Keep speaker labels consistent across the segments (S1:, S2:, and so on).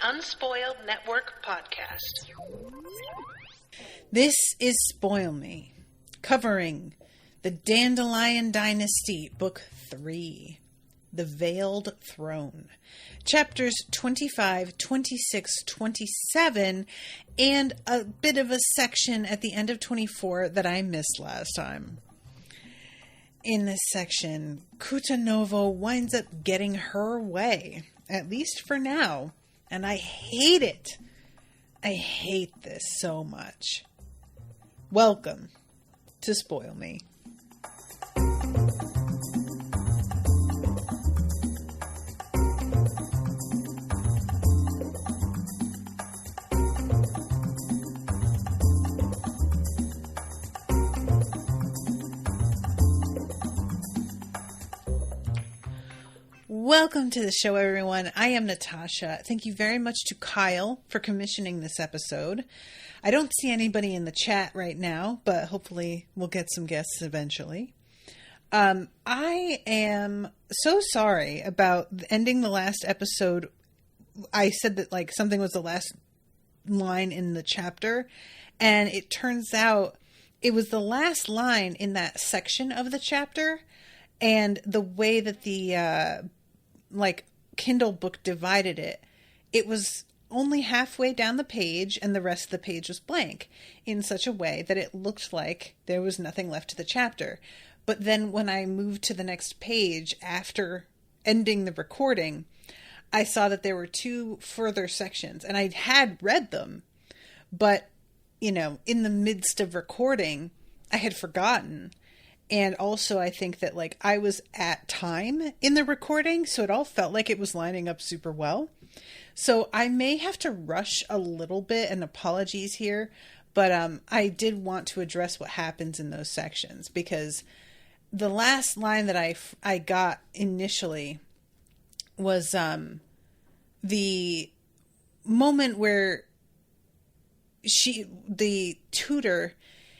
S1: Unspoiled Network podcast.
S2: This is Spoil Me, covering the Dandelion Dynasty, Book 3, The Veiled Throne, Chapters 25, 26, 27, and a bit of a section at the end of 24 that I missed last time. In this section, Cutanrovo winds up getting her way, at least for now, and I hate it. I hate this so much. Welcome to Spoil Me. Welcome to the show, everyone. I am Natasha. Thank you very much to Kyle for commissioning this episode. I don't see anybody in the chat right now, but hopefully we'll get some guests eventually. I am so sorry about ending the last episode. I said that something was the last line in the chapter, and it turns out it was the last line in that section of the chapter, and the way that the Kindle book divided it, it was only halfway down the page and the rest of the page was blank in such a way that it looked like there was nothing left to the chapter. But then when I moved to the next page after ending the recording, I saw that there were two further sections, and I had read them, but in the midst of recording, I had forgotten. And also, I think that I was at time in the recording, so it all felt like it was lining up super well. So I may have to rush a little bit, and apologies here, but I did want to address what happens in those sections, because the last line that I got initially was the moment where the tutor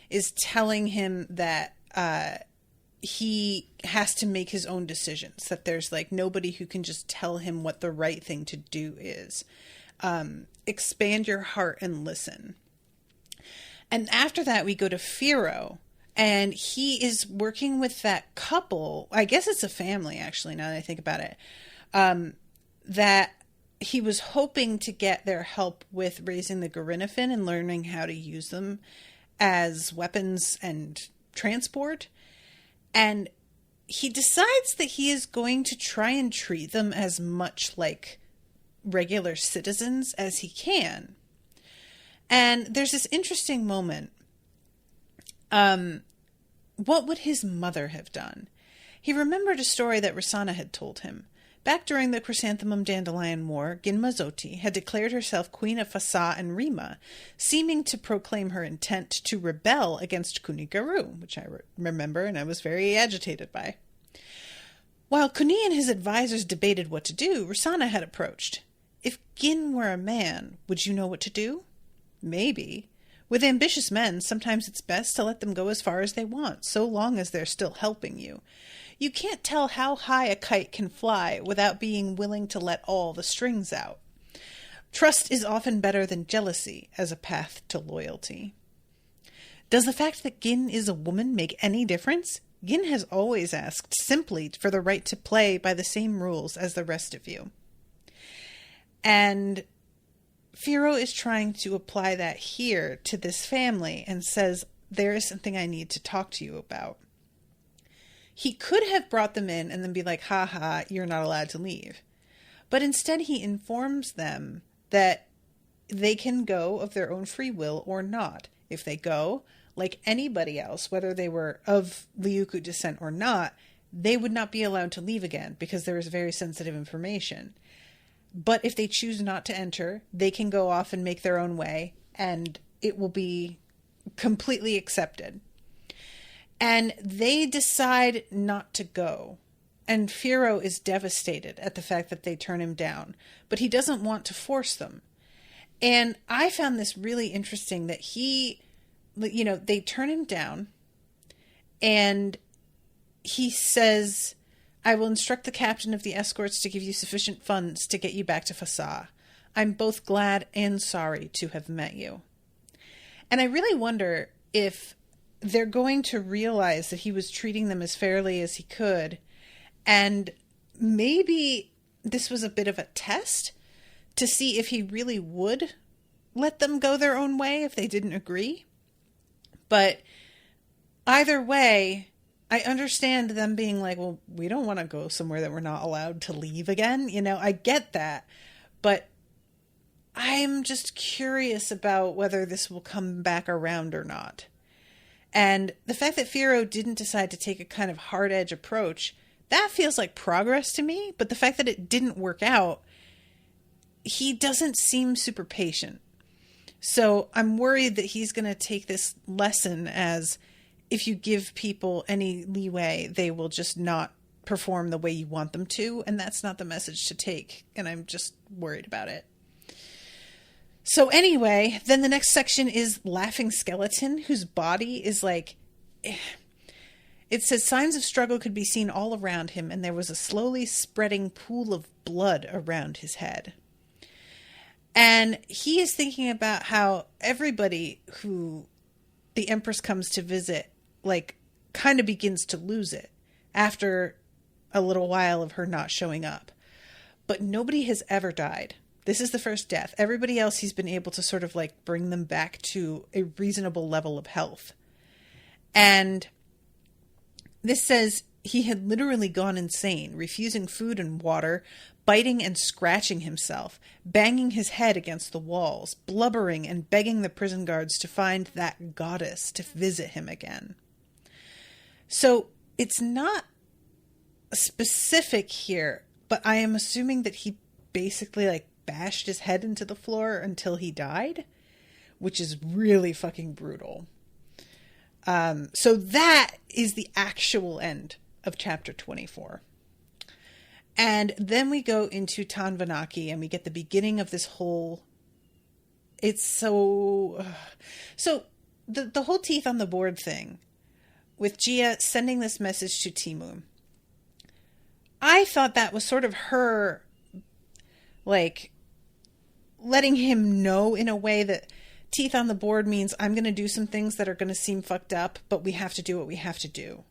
S2: is telling him that he has to make his own decisions, that there's nobody who can just tell him what the right thing to do is. Expand your heart and listen. And after that, we go to Thera, and he is working with that couple. I guess it's a family, actually, now that I think about it. That he was hoping to get their help with raising the Garinnafin and learning how to use them as weapons and transport. And he decides that he is going to try and treat them as much like regular citizens as he can. And there's this interesting moment. What would his mother have done? He remembered a story that Rosanna had told him. Back during the Chrysanthemum Dandelion War, Ginmazoti had declared herself Queen of Fasa and Rima, seeming to proclaim her intent to rebel against Kunigaru, which I remember and I was very agitated by. While Kuni and his advisors debated what to do, Rosanna had approached. If Gin were a man, would you know what to do? Maybe. With ambitious men, sometimes it's best to let them go as far as they want, so long as they're still helping you. You can't tell how high a kite can fly without being willing to let all the strings out. Trust is often better than jealousy as a path to loyalty. Does the fact that Gin is a woman make any difference? Gin has always asked simply for the right to play by the same rules as the rest of you. And Thera is trying to apply that here to this family and says, there is something I need to talk to you about. He could have brought them in and then be like, ha ha, you're not allowed to leave. But instead he informs them that they can go of their own free will or not. If they go, like anybody else, whether they were of Lyucu descent or not, they would not be allowed to leave again because there is very sensitive information. But if they choose not to enter, they can go off and make their own way, and it will be completely accepted. And they decide not to go. And Thera is devastated at the fact that they turn him down, but he doesn't want to force them. And I found this really interesting that they turn him down, and he says, I will instruct the captain of the escorts to give you sufficient funds to get you back to Fasa. I'm both glad and sorry to have met you. And I really wonder if they're going to realize that he was treating them as fairly as he could. And maybe this was a bit of a test to see if he really would let them go their own way if they didn't agree. But either way, I understand them being like, well, we don't want to go somewhere that we're not allowed to leave again. You know, I get that. But I'm just curious about whether this will come back around or not. And the fact that Firo didn't decide to take a kind of hard edge approach, that feels like progress to me. But the fact that it didn't work out, he doesn't seem super patient. So I'm worried that he's going to take this lesson as if you give people any leeway, they will just not perform the way you want them to. And that's not the message to take. And I'm just worried about it. So anyway, then the next section is Laughing Skeleton, whose body is like, it says signs of struggle could be seen all around him, and there was a slowly spreading pool of blood around his head. And he is thinking about how everybody who the Empress comes to visit, like, kind of begins to lose it after a little while of her not showing up. But nobody has ever died. This is the first death. Everybody else, he's been able to sort of like bring them back to a reasonable level of health. And this says he had literally gone insane, refusing food and water, biting and scratching himself, banging his head against the walls, blubbering and begging the prison guards to find that goddess to visit him again. So it's not specific here, but I am assuming that he basically like bashed his head into the floor until he died, which is really fucking brutal. So that is the actual end of chapter 24. And then we go into Tanvanaki and we get the beginning of this whole, it's so the whole teeth on the board thing with Gia sending this message to Timu. I thought that was sort of her, like, letting him know in a way that teeth on the board means I'm going to do some things that are going to seem fucked up, but we have to do what we have to do.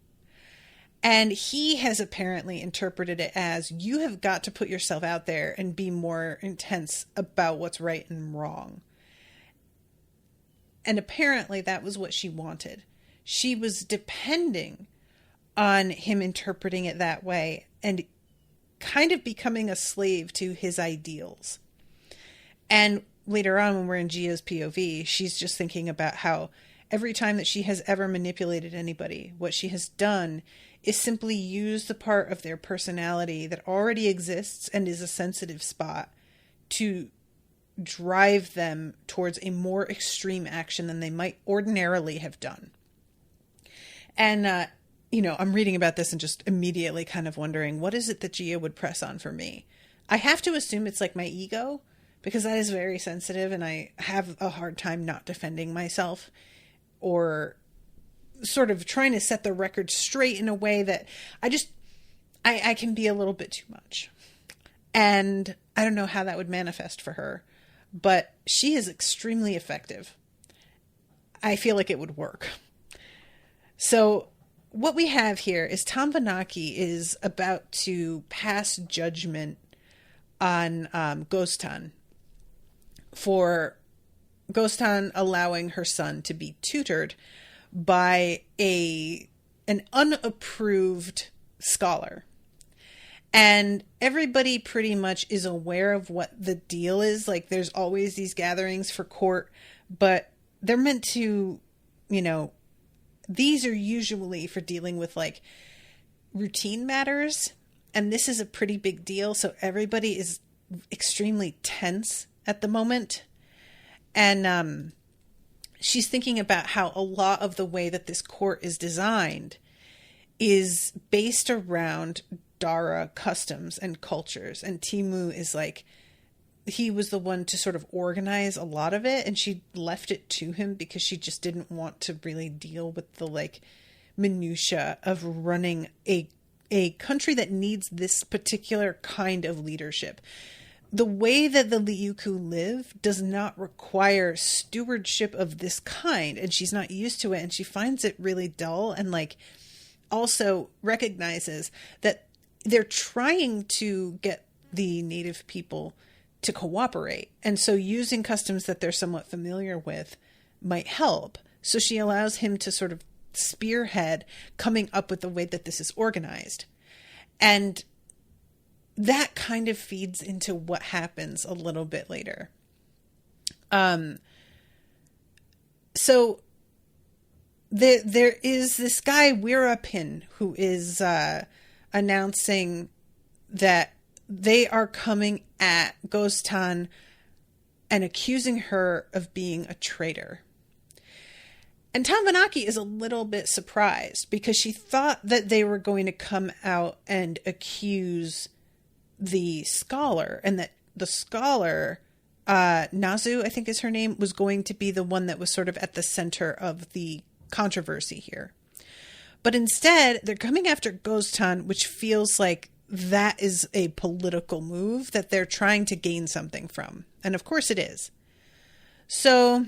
S2: And he has apparently interpreted it as, you have got to put yourself out there and be more intense about what's right and wrong. And apparently that was what she wanted. She was depending on him interpreting it that way and kind of becoming a slave to his ideals. And later on, when we're in Gia's POV, she's just thinking about how every time that she has ever manipulated anybody, what she has done is simply use the part of their personality that already exists and is a sensitive spot to drive them towards a more extreme action than they might ordinarily have done. And, I'm reading about this and just immediately kind of wondering, what is it that Gia would press on for me? I have to assume it's like my ego, because that is very sensitive and I have a hard time not defending myself or sort of trying to set the record straight in a way that I can be a little bit too much. And I don't know how that would manifest for her, but she is extremely effective. I feel like it would work. So what we have here is Tanvanaki is about to pass judgment on Ghostan for Ghostan allowing her son to be tutored by an unapproved scholar. And everybody pretty much is aware of what the deal is. Like, there's always these gatherings for court, but they're meant to, these are usually for dealing with like routine matters. And this is a pretty big deal. So everybody is extremely tense at the moment. And she's thinking about how a lot of the way that this court is designed is based around Dara customs and cultures. And Timu is like, he was the one to sort of organize a lot of it. And she left it to him because she just didn't want to really deal with the like minutia of running a country that needs this particular kind of leadership. the way that the Lyucu live does not require stewardship of this kind, and she's not used to it, and she finds it really dull, and like also recognizes that they're trying to get the native people to cooperate, and so using customs that they're somewhat familiar with might help. So she allows him to sort of spearhead coming up with the way that this is organized, and that kind of feeds into what happens a little bit later. So there is this guy, Wirapin, who is announcing that they are coming at Ghostan and accusing her of being a traitor. And Tanvanaki is a little bit surprised because she thought that they were going to come out and accuse the scholar, and that the scholar, Nazu, I think is her name, was going to be the one that was sort of at the center of the controversy here. But instead, they're coming after Ghostan, which feels like that is a political move that they're trying to gain something from. And of course it is. So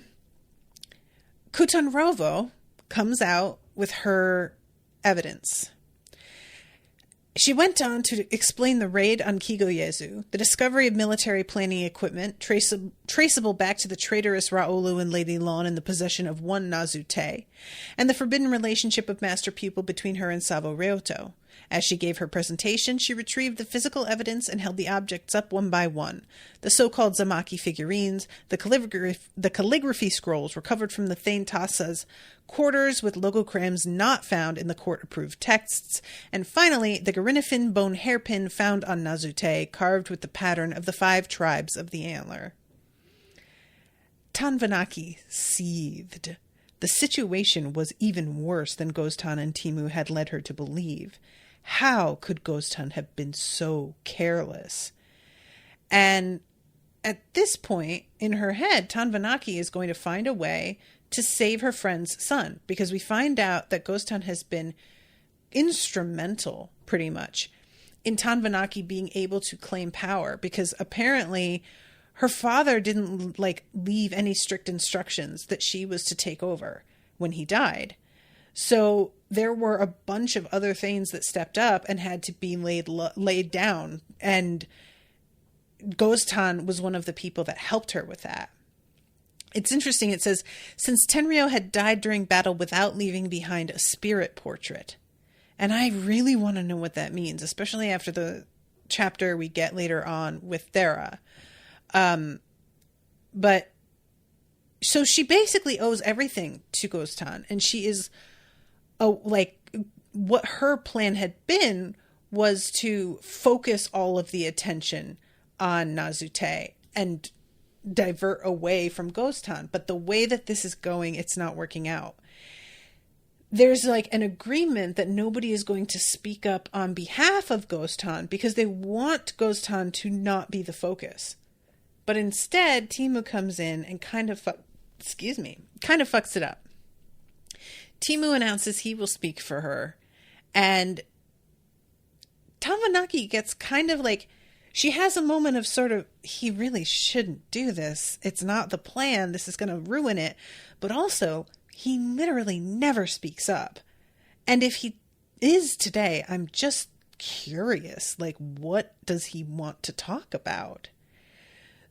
S2: Cutanrovo comes out with her evidence. She went on to explain the raid on Kigoyezu, the discovery of military planning equipment traceable back to the traitorous Raolu and Lady Lon in the possession of one Nazute, and the forbidden relationship of master-pupil between her and Savo Ryoto. As she gave her presentation, she retrieved the physical evidence and held the objects up one by one. The so-called Zamaki figurines, the calligraphy scrolls recovered from the Thane Tassa's quarters with logograms not found in the court-approved texts, and finally, the Garinafin bone hairpin found on Nazute, carved with the pattern of the 5 tribes of the antler. Tanvanaki seethed. The situation was even worse than Ghostan and Timu had led her to believe. How could Ghostan have been so careless? And at this point, in her head, Tanvanaki is going to find a way to save her friend's son, because we find out that Ghostan has been instrumental, pretty much, in Tanvanaki being able to claim power, because apparently her father didn't leave any strict instructions that she was to take over when he died. So there were a bunch of other Thanes that stepped up and had to be laid down. And Ghostan was one of the people that helped her with that. It's interesting. It says, since Tenryo had died during battle without leaving behind a spirit portrait. And I really want to know what that means, especially after the chapter we get later on with Thera. But so she basically owes everything to Ghostan, and she is what her plan had been was to focus all of the attention on Nazute and divert away from Ghostan. But the way that this is going, it's not working out. There's an agreement that nobody is going to speak up on behalf of Ghostan because they want Ghostan to not be the focus. But instead, Timu comes in and kind of fucks it up. Timu announces he will speak for her, and Tanvanaki gets kind of she has a moment of sort of, he really shouldn't do this. It's not the plan. This is going to ruin it. But also, he literally never speaks up. And if he is today, I'm just curious, what does he want to talk about?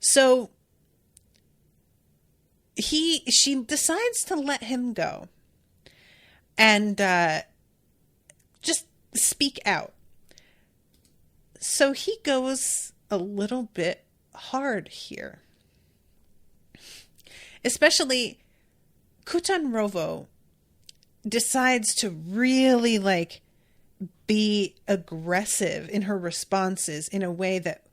S2: So she decides to let him go and just speak out. So he goes a little bit hard here. Especially Cutanrovo decides to really be aggressive in her responses in a way that,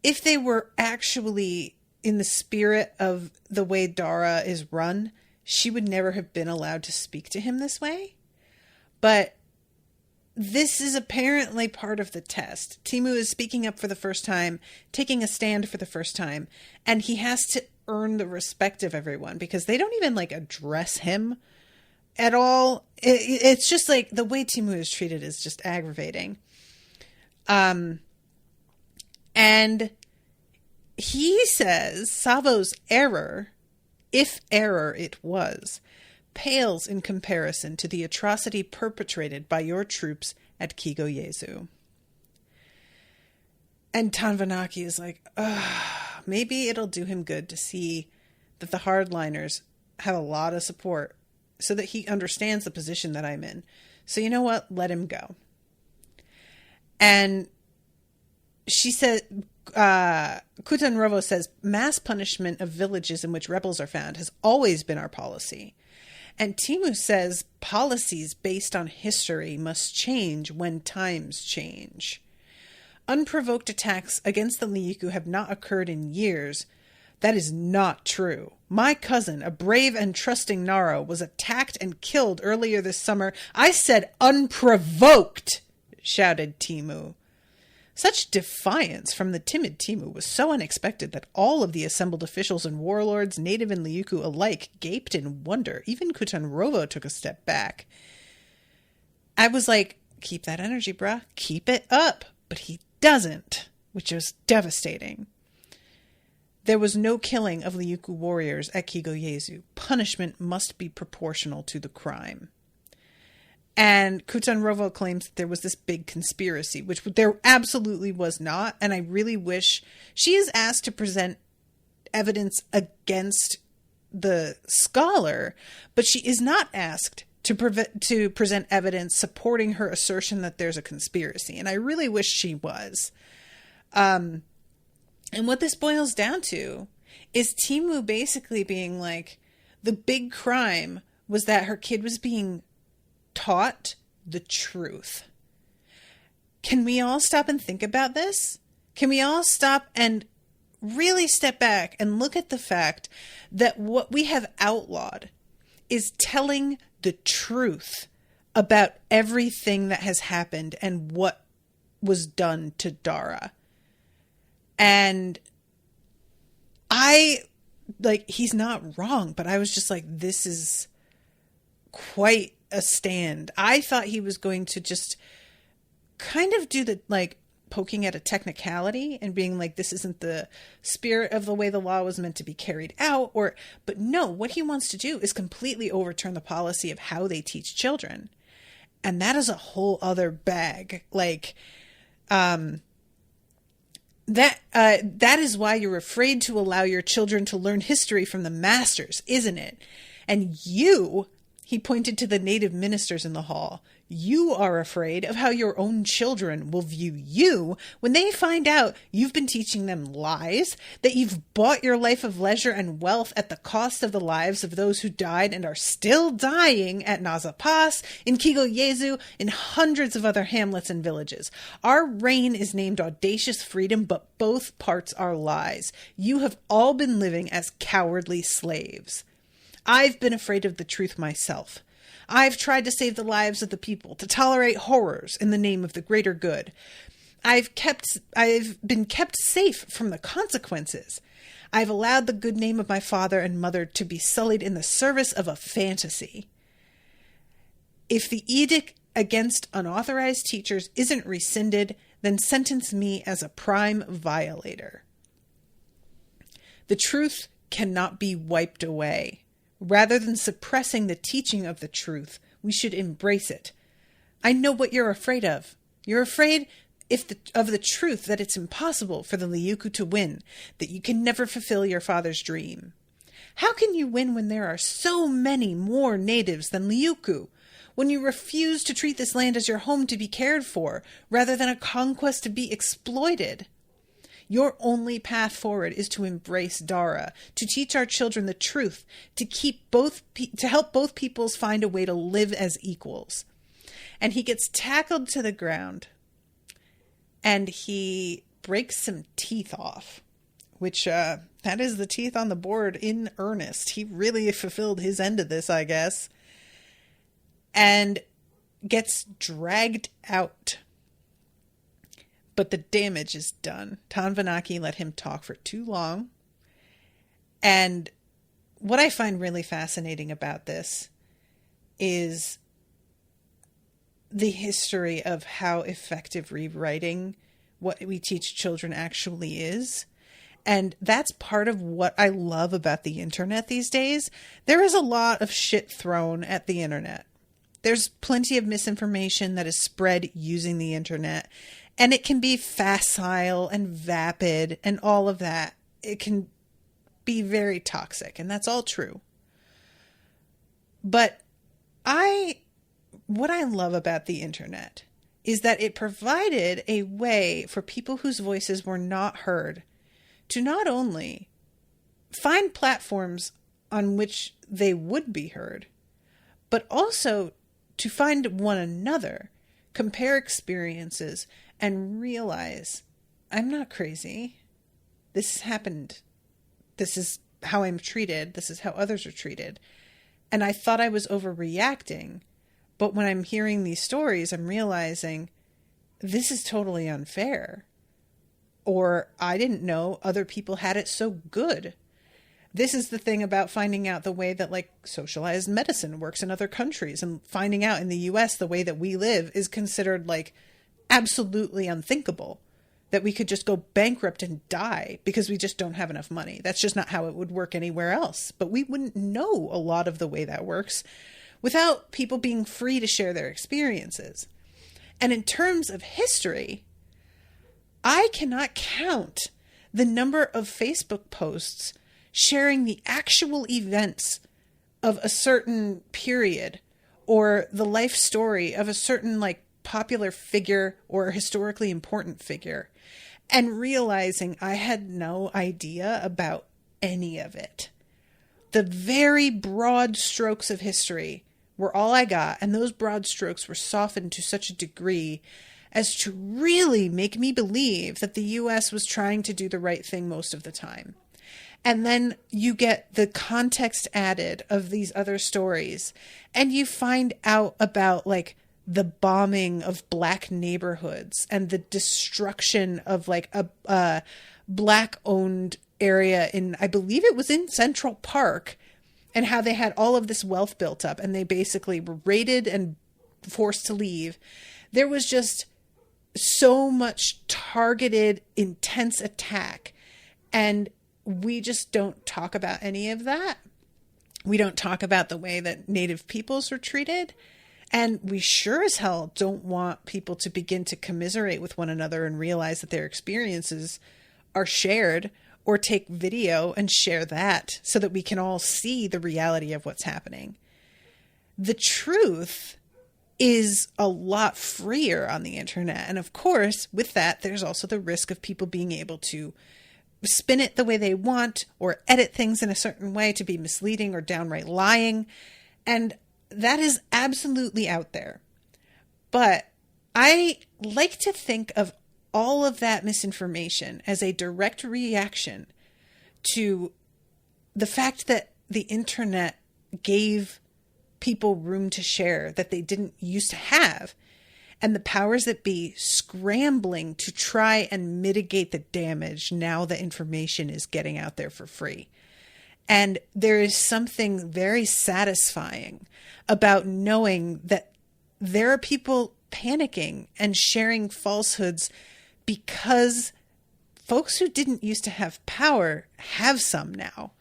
S2: if they were actually in the spirit of the way Dara is run, she would never have been allowed to speak to him this way. But this is apparently part of the test. Timu is speaking up for the first time, taking a stand for the first time, and he has to earn the respect of everyone because they don't even address him at all. It's just the way Timu is treated is just aggravating. And he says Savo's error, if error it was, pales in comparison to the atrocity perpetrated by your troops at Kigoyezu. And Tanvanaki is like, maybe it'll do him good to see that the hardliners have a lot of support so that he understands the position that I'm in. So you know what? Let him go. And she said, Cutanrovo says, mass punishment of villages in which rebels are found has always been our policy. And Timu says policies based on history must change when times change. Unprovoked attacks against the Lyucu have not occurred in years. That is not true. My cousin, a brave and trusting Nara, was attacked and killed earlier this summer. I said unprovoked, shouted Timu. Such defiance from the timid Timu was so unexpected that all of the assembled officials and warlords, native and Lyucu alike, gaped in wonder. Even Cutanrovo took a step back. I was like, keep that energy, bruh. Keep it up. But he doesn't, which was devastating. There was no killing of Lyucu warriors at Kigoyezu. Punishment must be proportional to the crime. And Cutanrovo claims that there was this big conspiracy, which there absolutely was not. And I really wish she is asked to present evidence against the scholar, but she is not asked to present evidence supporting her assertion that there's a conspiracy. And I really wish she was. And what this boils down to is Timu basically being like, the big crime was that her kid was being taught the truth. Can we all stop and think about this? Can we all stop and really step back and look at the fact that what we have outlawed is telling the truth about everything that has happened and what was done to Dara? And he's not wrong, but I was just like, this is quite a stand. I thought he was going to just kind of do the, poking at a technicality and being like, this isn't the spirit of the way the law was meant to be carried out, but no, what he wants to do is completely overturn the policy of how they teach children. And that is a whole other bag. That is why you're afraid to allow your children to learn history from the masters, isn't it? And you, he pointed to the native ministers in the hall, you are afraid of how your own children will view you when they find out you've been teaching them lies, that you've bought your life of leisure and wealth at the cost of the lives of those who died and are still dying at Naza Pass, in Kigoyezu, in hundreds of other hamlets and villages. Our reign is named audacious freedom, but both parts are lies. You have all been living as cowardly slaves. I've been afraid of the truth myself. I've tried to save the lives of the people, to tolerate horrors in the name of the greater good. I've been kept safe from the consequences. I've allowed the good name of my father and mother to be sullied in the service of a fantasy. If the edict against unauthorized teachers isn't rescinded, then sentence me as a prime violator. The truth cannot be wiped away. Rather than suppressing the teaching of the truth, we should embrace it. I know what you're afraid of. You're afraid of the truth that it's impossible for the Lyucu to win, that you can never fulfill your father's dream. How can you win when there are so many more natives than Lyucu? When you refuse to treat this land as your home to be cared for, rather than a conquest to be exploited? Your only path forward is to embrace Dara, to teach our children the truth, to help both peoples find a way to live as equals. And he gets tackled to the ground, and he breaks some teeth off, which that is the teeth on the board in earnest. He really fulfilled his end of this, I guess, and gets dragged out. But the damage is done. Tanvanaki let him talk for too long. And what I find really fascinating about this is the history of how effective rewriting what we teach children actually is. And that's part of what I love about the internet these days. There is a lot of shit thrown at the internet. There's plenty of misinformation that is spread using the internet, and it can be facile and vapid and all of that. It can be very toxic, and that's all true. But what I love about the internet is that it provided a way for people whose voices were not heard to not only find platforms on which they would be heard, but also to find one another, compare experiences, and realize, I'm not crazy. This has happened. This is how I'm treated. This is how others are treated. And I thought I was overreacting. But when I'm hearing these stories, I'm realizing this is totally unfair. Or I didn't know other people had it so good. This is the thing about finding out the way that like socialized medicine works in other countries, and finding out in the US the way that we live is considered like absolutely unthinkable, that we could just go bankrupt and die because we just don't have enough money. That's just not how it would work anywhere else. But we wouldn't know a lot of the way that works without people being free to share their experiences. And in terms of history, I cannot count the number of Facebook posts sharing the actual events of a certain period or the life story of a certain like popular figure or historically important figure, and realizing I had no idea about any of it. The very broad strokes of history were all I got, and those broad strokes were softened to such a degree as to really make me believe that the US was trying to do the right thing most of the time. And then you get the context added of these other stories, and you find out about like the bombing of black neighborhoods and the destruction of like a black owned area in, I believe it was in Central Park, and how they had all of this wealth built up and they basically were raided and forced to leave. There was just so much targeted, intense attack. And we just don't talk about any of that. We don't talk about the way that Native peoples are treated. And we sure as hell don't want people to begin to commiserate with one another and realize that their experiences are shared, or take video and share that so that we can all see the reality of what's happening. The truth is a lot freer on the internet. And of course, with that, there's also the risk of people being able to spin it the way they want or edit things in a certain way to be misleading or downright lying. And that is absolutely out there. But I like to think of all of that misinformation as a direct reaction to the fact that the internet gave people room to share that they didn't used to have, and the powers that be scrambling to try and mitigate the damage now that information is getting out there for free. And there is something very satisfying about knowing that there are people panicking and sharing falsehoods because folks who didn't used to have power have some now.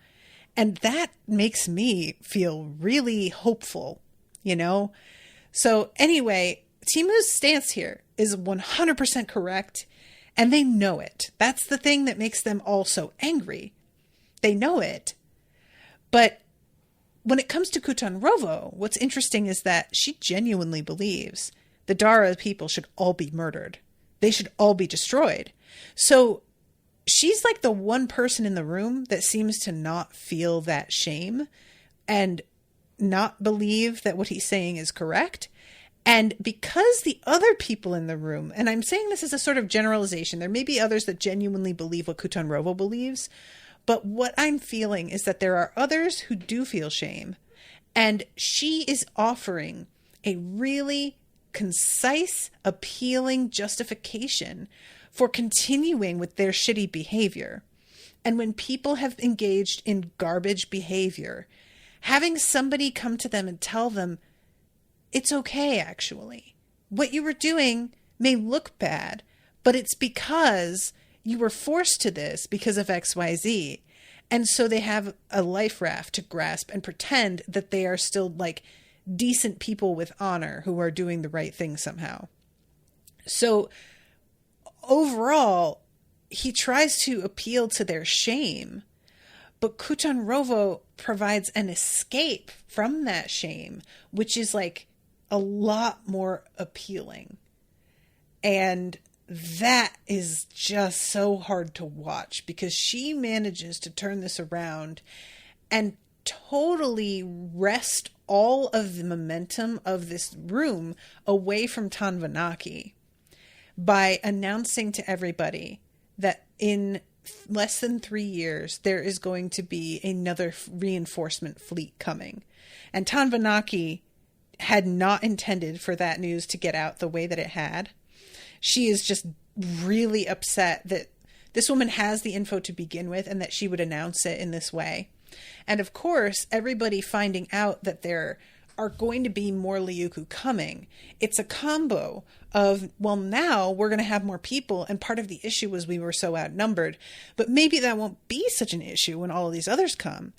S2: And that makes me feel really hopeful, you know? So anyway, Timu's stance here is 100% correct, and they know it. That's the thing that makes them all so angry. They know it. But when it comes to Cutanrovo, what's interesting is that she genuinely believes the Dara people should all be murdered. They should all be destroyed. So she's like the one person in the room that seems to not feel that shame and not believe that what he's saying is correct. And because the other people in the room, and I'm saying this as a sort of generalization, there may be others that genuinely believe what Cutanrovo believes, but what I'm feeling is that there are others who do feel shame. And she is offering a really concise, appealing justification for continuing with their shitty behavior. And when people have engaged in garbage behavior, having somebody come to them and tell them, it's okay, actually. What you were doing may look bad, but it's because you were forced to this because of XYZ. And so they have a life raft to grasp and pretend that they are still like decent people with honor who are doing the right thing somehow. So overall, he tries to appeal to their shame, but Cutanrovo provides an escape from that shame, which is like a lot more appealing. And that is just so hard to watch because she manages to turn this around and totally wrest all of the momentum of this room away from Tanvanaki by announcing to everybody that in less than 3 years, there is going to be another reinforcement fleet coming. And Tanvanaki had not intended for that news to get out the way that it had. She is just really upset that this woman has the info to begin with and that she would announce it in this way. And of course, everybody finding out that there are going to be more Lyucu coming. It's a combo of, well, now we're going to have more people. And part of the issue was we were so outnumbered. But maybe that won't be such an issue when all of these others come.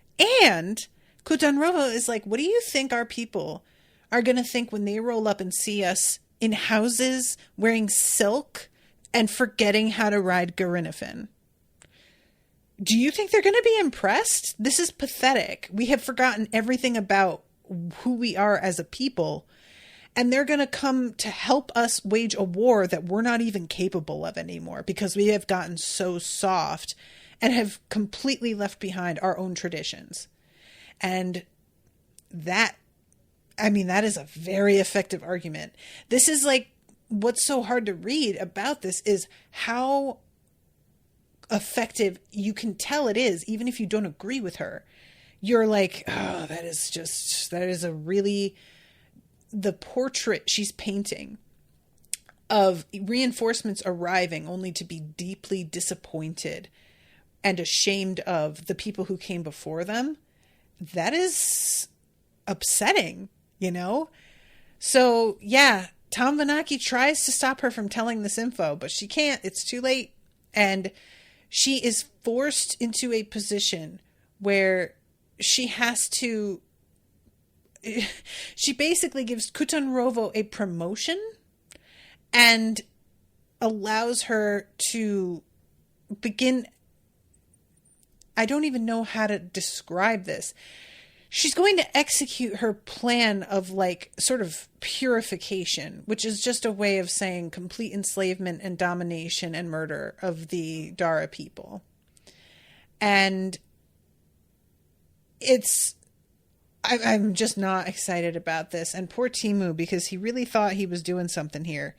S2: And Cutanrovo is like, what do you think our people are going to think when they roll up and see us in houses wearing silk and forgetting how to ride Garinafin? Do you think they're going to be impressed? This is pathetic. We have forgotten everything about who we are as a people, and they're going to come to help us wage a war that we're not even capable of anymore because we have gotten so soft and have completely left behind our own traditions. And that, I mean, that is a very effective argument. This is like, what's so hard to read about this is how effective you can tell it is, even if you don't agree with her. You're like, oh, that is a really, the portrait she's painting of reinforcements arriving only to be deeply disappointed and ashamed of the people who came before them. That is upsetting, you know? So yeah, Tanvanaki tries to stop her from telling this info, but she can't. It's too late. And she is forced into a position where she has to, she basically gives Cutanrovo a promotion and allows her to begin, I don't even know how to describe this. She's going to execute her plan of like sort of purification, which is just a way of saying complete enslavement and domination and murder of the Dara people. And I'm just not excited about this. And poor Timu, because he really thought he was doing something here.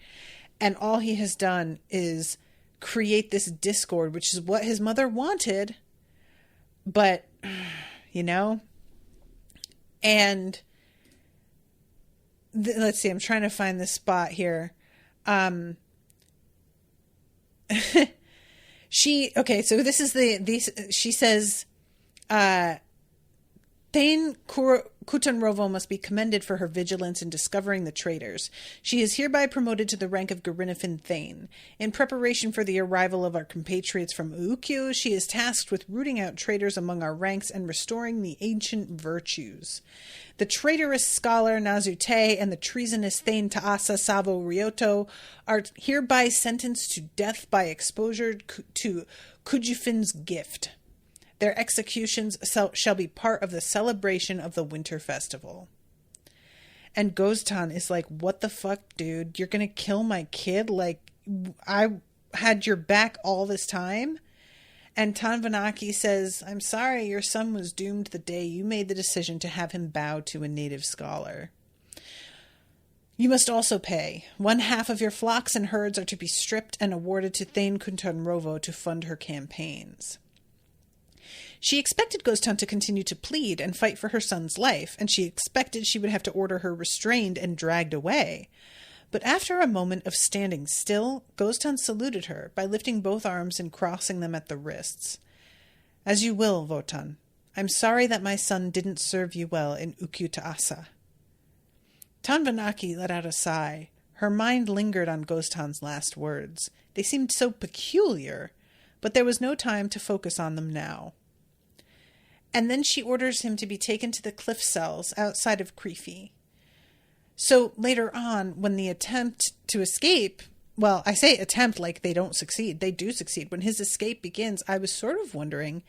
S2: And all he has done is create this discord, which is what his mother wanted. But, you know, and let's see, I'm trying to find this spot here. Okay, so this is she says, Thane Cutanrovo must be commended for her vigilance in discovering the traitors. She is hereby promoted to the rank of Garinafin Thane. In preparation for the arrival of our compatriots from Lyucu, she is tasked with rooting out traitors among our ranks and restoring the ancient virtues. The traitorous scholar Nazute and the treasonous Thane Taasa Savo Ryoto are hereby sentenced to death by exposure to Kujufin's gift. Their executions shall be part of the celebration of the winter festival. And Goztan is like, what the fuck, dude? You're gonna kill my kid? Like, I had your back all this time? And Tanvanaki says, I'm sorry, your son was doomed the day you made the decision to have him bow to a native scholar. You must also pay. 1/2 of your flocks and herds are to be stripped and awarded to Thane Cutanrovo to fund her campaigns. She expected Goztan to continue to plead and fight for her son's life, and she expected she would have to order her restrained and dragged away. But after a moment of standing still, Goztan saluted her by lifting both arms and crossing them at the wrists. As you will, Votan. I'm sorry that my son didn't serve you well in Ukyutaasa. Tanvanaki let out a sigh. Her mind lingered on Goztan's last words. They seemed so peculiar. but there was no time to focus on them now. And then she orders him to be taken to the cliff cells outside of Creefy. So later on, when the attempt to escape, well, I say attempt like they don't succeed. They do succeed. When his escape begins, I was sort of wondering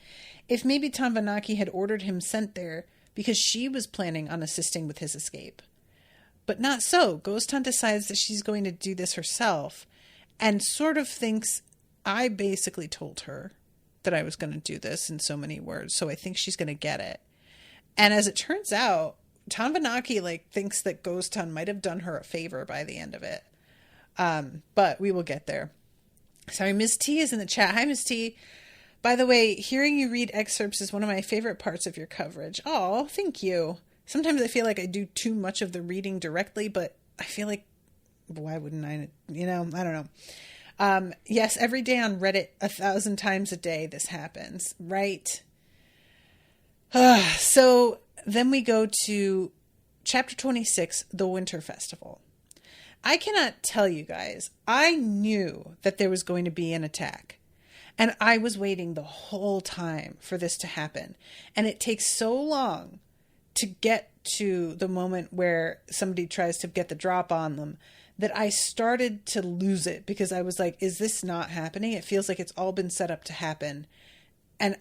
S2: if maybe Tanvanaki had ordered him sent there because she was planning on assisting with his escape. But not so. Ghost Hunt decides that she's going to do this herself and sort of thinks I basically told her that I was going to do this in so many words, so I think she's going to get it. And as it turns out, Tanvanaki thinks that Ghost Hunt might have done her a favor by the end of it. But we will get there. Sorry, Ms. T is in the chat. Hi, Ms. T. By the way, hearing you read excerpts is one of my favorite parts of your coverage. Oh, thank you. Sometimes I feel like I do too much of the reading directly, but I feel like, why wouldn't I? I don't know. Yes, every day on Reddit, 1,000 times a day, this happens, right? So then we go to chapter 26, the Winter Festival. I cannot tell you guys, I knew that there was going to be an attack. And I was waiting the whole time for this to happen. And it takes so long to get to the moment where somebody tries to get the drop on them that I started to lose it because I was like, is this not happening? It feels like it's all been set up to happen. And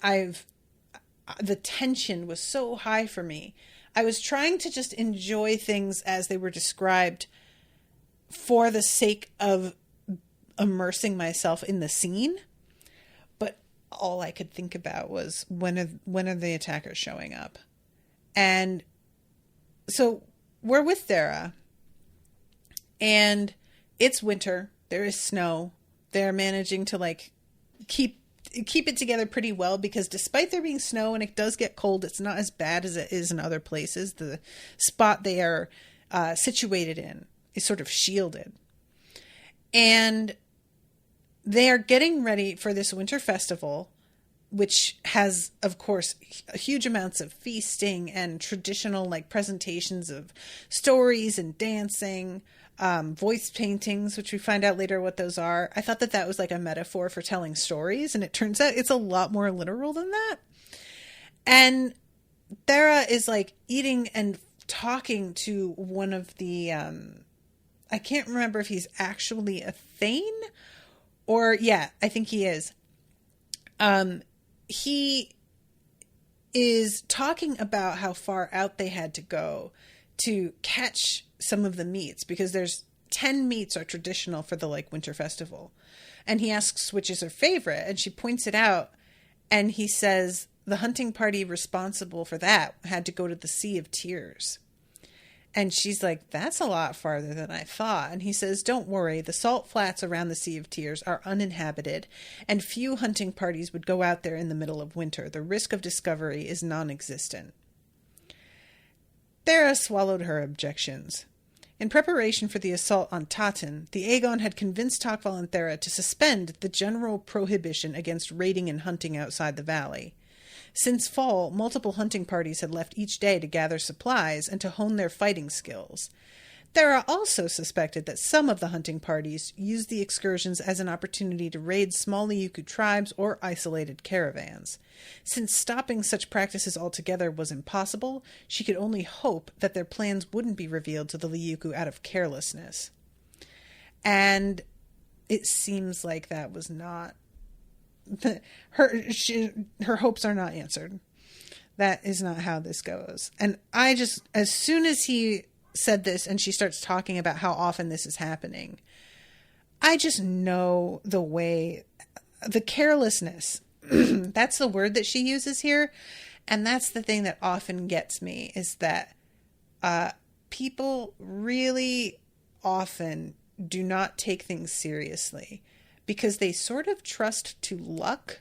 S2: the tension was so high for me. I was trying to just enjoy things as they were described for the sake of immersing myself in the scene. But all I could think about was when are the attackers showing up? And so we're with Thera, and it's winter. There is snow. They're managing to keep it together pretty well because despite there being snow and it does get cold, it's not as bad as it is in other places. The spot they are situated in is sort of shielded. And they are getting ready for this winter festival, which has, of course, huge amounts of feasting and traditional presentations of stories and dancing, voice paintings, which we find out later what those are. I thought that was a metaphor for telling stories, and it turns out it's a lot more literal than that. And Thera is eating and talking to one of the, I can't remember if he's actually a Thane or, yeah, I think he is. He is talking about how far out they had to go to catch some of the meats because there's 10 meats are traditional for the winter festival. And he asks which is her favorite and she points it out and he says the hunting party responsible for that had to go to the Sea of Tears. And she's like, that's a lot farther than I thought. And he says, don't worry, the salt flats around the Sea of Tears are uninhabited, and few hunting parties would go out there in the middle of winter. The risk of discovery is non-existent. Thera swallowed her objections. In preparation for the assault on Taten, the Agon had convinced Tokval and Thera to suspend the general prohibition against raiding and hunting outside the valley. Since fall, multiple hunting parties had left each day to gather supplies and to hone their fighting skills. Thera also suspected that some of the hunting parties used the excursions as an opportunity to raid small Lyucu tribes or isolated caravans. Since stopping such practices altogether was impossible, she could only hope that their plans wouldn't be revealed to the Lyucu out of carelessness. And it seems like that was not... Her hopes are not answered. That is not how this goes. And I just, as soon as he said this and she starts talking about how often this is happening, I just know the carelessness. That's the word that she uses here. And that's the thing that often gets me is that people really often do not take things seriously. Because they sort of trust to luck.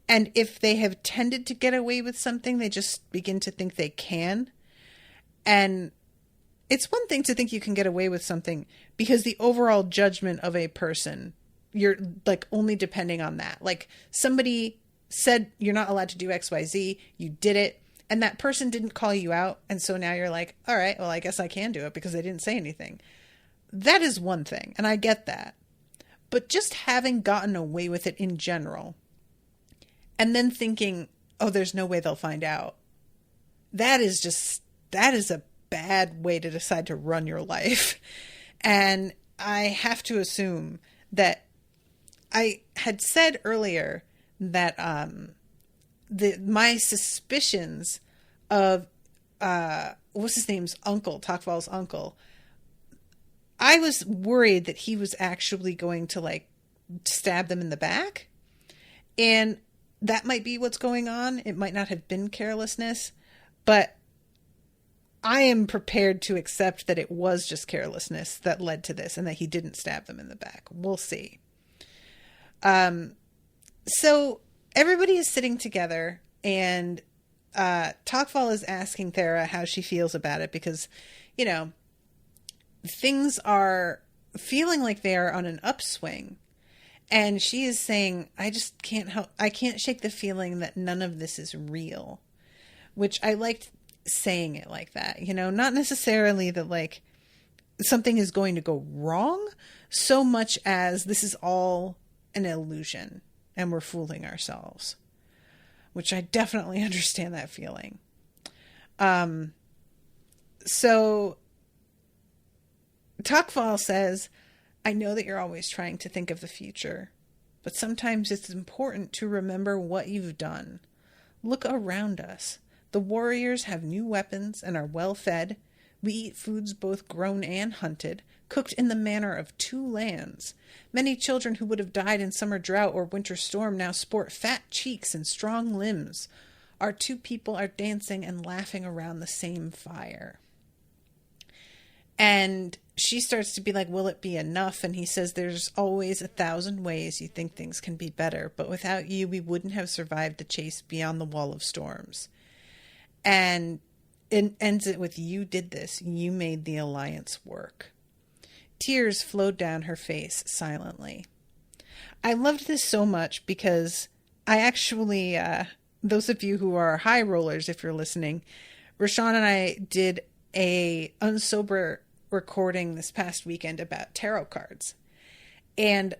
S2: And if they have tended to get away with something, they just begin to think they can. And it's one thing to think you can get away with something because the overall judgment of a person, you're only depending on that. Somebody said you're not allowed to do XYZ, you did it, and that person didn't call you out. And so now you're like, all right, well, I guess I can do it because they didn't say anything. That is one thing. And I get that. But just having gotten away with it in general and then thinking, oh, there's no way they'll find out. That is a bad way to decide to run your life. And I have to assume that I had said earlier that my suspicions of what's his name's uncle, Tokval's uncle, I was worried that he was actually going to like stab them in the back. And that might be what's going on. It might not have been carelessness, but I am prepared to accept that it was just carelessness that led to this and that he didn't stab them in the back. We'll see. So everybody is sitting together, and Tokval is asking Thera how she feels about it because, you know, things are feeling like they are on an upswing. And she is saying, I can't shake the feeling that none of this is real, which I liked saying it like that, you know, not necessarily that like something is going to go wrong so much as this is all an illusion and we're fooling ourselves, which I definitely understand that feeling. So Tokval says, I know that you're always trying to think of the future, but sometimes it's important to remember what you've done. Look around us. The warriors have new weapons and are well fed. We eat foods both grown and hunted, cooked in the manner of 2 lands. Many children who would have died in summer drought or winter storm now sport fat cheeks and strong limbs. Our 2 people are dancing and laughing around the same fire. And she starts to be like, will it be enough? And he says, there's always 1,000 ways you think things can be better, but without you, we wouldn't have survived the chase beyond the wall of storms. And it ends it with, you did this. You made the alliance work. Tears flowed down her face silently. I loved this so much because I actually, those of you who are high rollers, if you're listening, Rashawn and I did a unsober recording this past weekend about tarot cards. And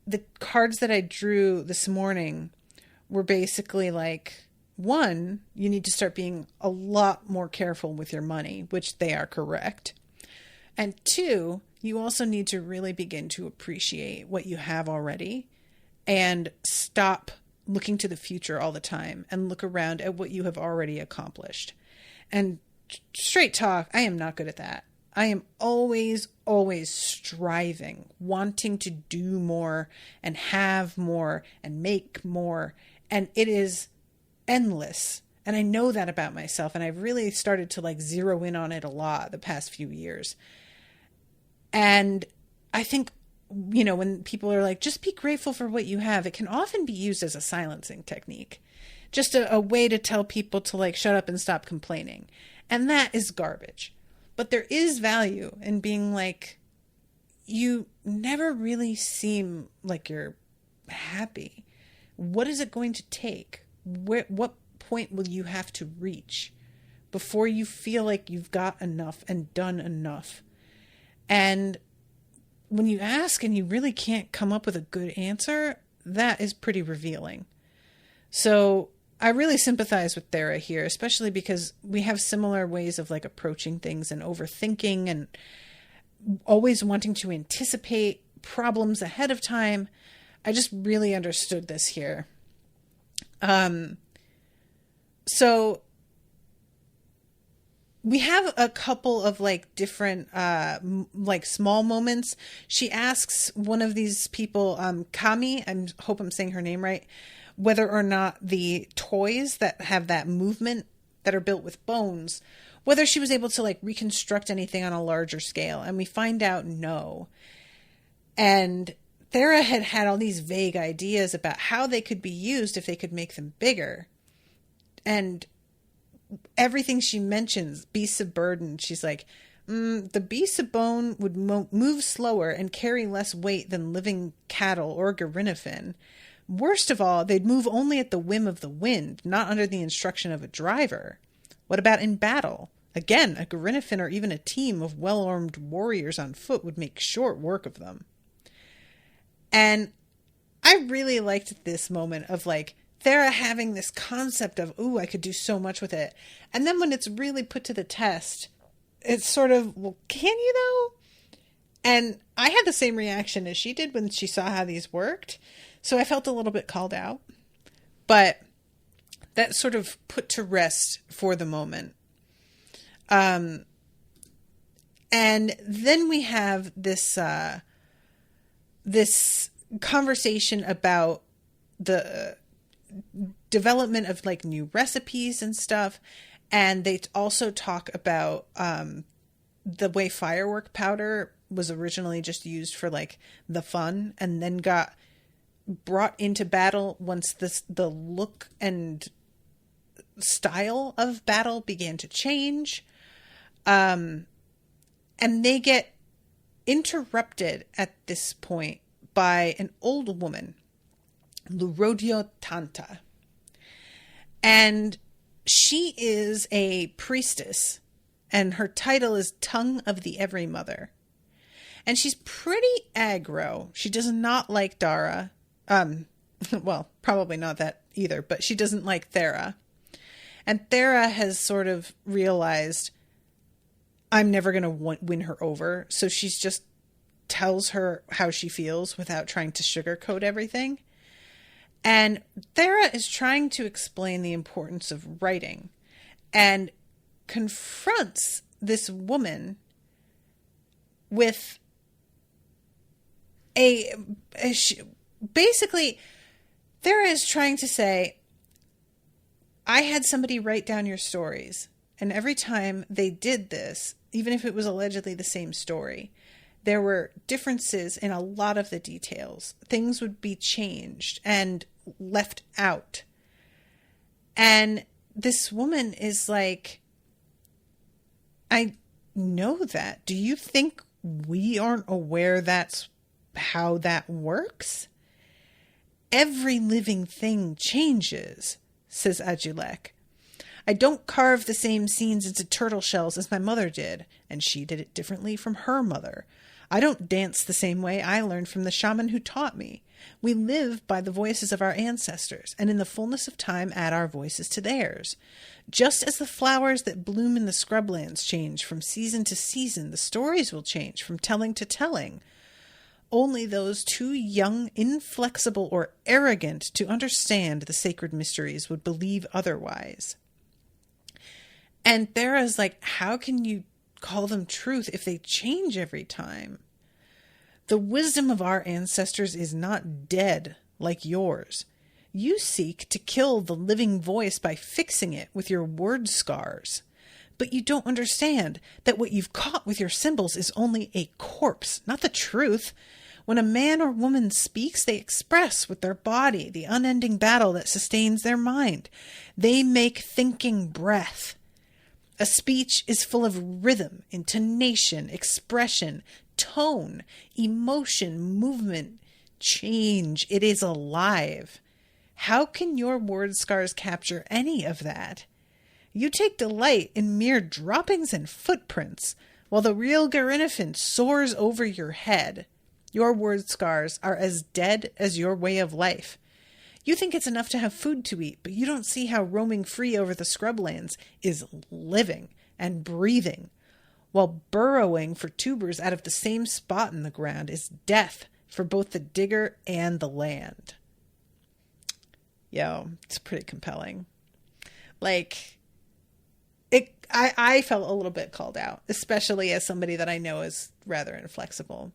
S2: the cards that I drew this morning were basically like, 1, you need to start being a lot more careful with your money, which they are correct. And 2, you also need to really begin to appreciate what you have already and stop looking to the future all the time and look around at what you have already accomplished. And straight talk, I am not good at that. I am always striving, wanting to do more and have more and make more. And it is endless. And I know that about myself. And I've really started to like zero in on it a lot the past few years. And I think, you know, when people are like, just be grateful for what you have, it can often be used as a silencing technique. Just a way to tell people to like, shut up and stop complaining. And that is garbage. But there is value in being like, you never really seem like you're happy. What is it going to take? What point will you have to reach before you feel like you've got enough and done enough? And when you ask and you really can't come up with a good answer, that is pretty revealing. So I really sympathize with Thera here, especially because we have similar ways of like approaching things and overthinking and always wanting to anticipate problems ahead of time. I just really understood this here. So we have a couple of like different, like small moments. She asks one of these people, Kami, I hope I'm saying her name right, whether or not the toys that have that movement that are built with bones, whether she was able to like reconstruct anything on a larger scale. And we find out no. And Thera had all these vague ideas about how they could be used if they could make them bigger. And everything she mentions, beasts of burden, she's like, the beasts of bone would move slower and carry less weight than living cattle or Garinafin. Worst of all, they'd move only at the whim of the wind, not under the instruction of a driver. What about in battle? Again, a Garinafin or even a team of well-armed warriors on foot would make short work of them. And I really liked this moment of like, Thera having this concept of, ooh, I could do so much with it. And then when it's really put to the test, it's sort of, well, can you though? And I had the same reaction as she did when she saw how these worked. So I felt a little bit called out. But that sort of put to rest for the moment. And then we have this this conversation about the development of like new recipes and stuff. And they also talk about the way firework powder was originally just used for like the fun, and then got brought into battle once the look and style of battle began to change. And they get interrupted at this point by an old woman, Lurodio Tanta. And she is a priestess, and her title is Tongue of the Every Mother. And she's pretty aggro. She does not like Dara. Well, probably not that either, but she doesn't like Thera. And Thera has sort of realized, I'm never going to win her over. So she's just tells her how she feels without trying to sugarcoat everything. And Thera is trying to explain the importance of writing and confronts this woman with basically, Thera is trying to say, I had somebody write down your stories, and every time they did this, even if it was allegedly the same story, there were differences in a lot of the details. Things would be changed and left out. And this woman is like, I know that. Do you think we aren't aware that's how that works? Every living thing changes, says Ajulek. I don't carve the same scenes into turtle shells as my mother did, and she did it differently from her mother. I don't dance the same way I learned from the shaman who taught me. We live by the voices of our ancestors, and in the fullness of time add our voices to theirs. Just as the flowers that bloom in the scrublands change from season to season, the stories will change from telling to telling. Only those too young, inflexible, or arrogant to understand the sacred mysteries would believe otherwise. And Thera's like, how can you call them truth if they change every time? The wisdom of our ancestors is not dead like yours. You seek to kill the living voice by fixing it with your word scars. But you don't understand that what you've caught with your symbols is only a corpse, not the truth. When a man or woman speaks, they express with their body the unending battle that sustains their mind. They make thinking breath. A speech is full of rhythm, intonation, expression, tone, emotion, movement, change. It is alive. How can your word scars capture any of that? You take delight in mere droppings and footprints, while the real Gariniphant soars over your head. Your word scars are as dead as your way of life. You think it's enough to have food to eat, but you don't see how roaming free over the scrublands is living and breathing, while burrowing for tubers out of the same spot in the ground is death for both the digger and the land. Yo, it's pretty compelling. Like, I felt a little bit called out, especially as somebody that I know is rather inflexible.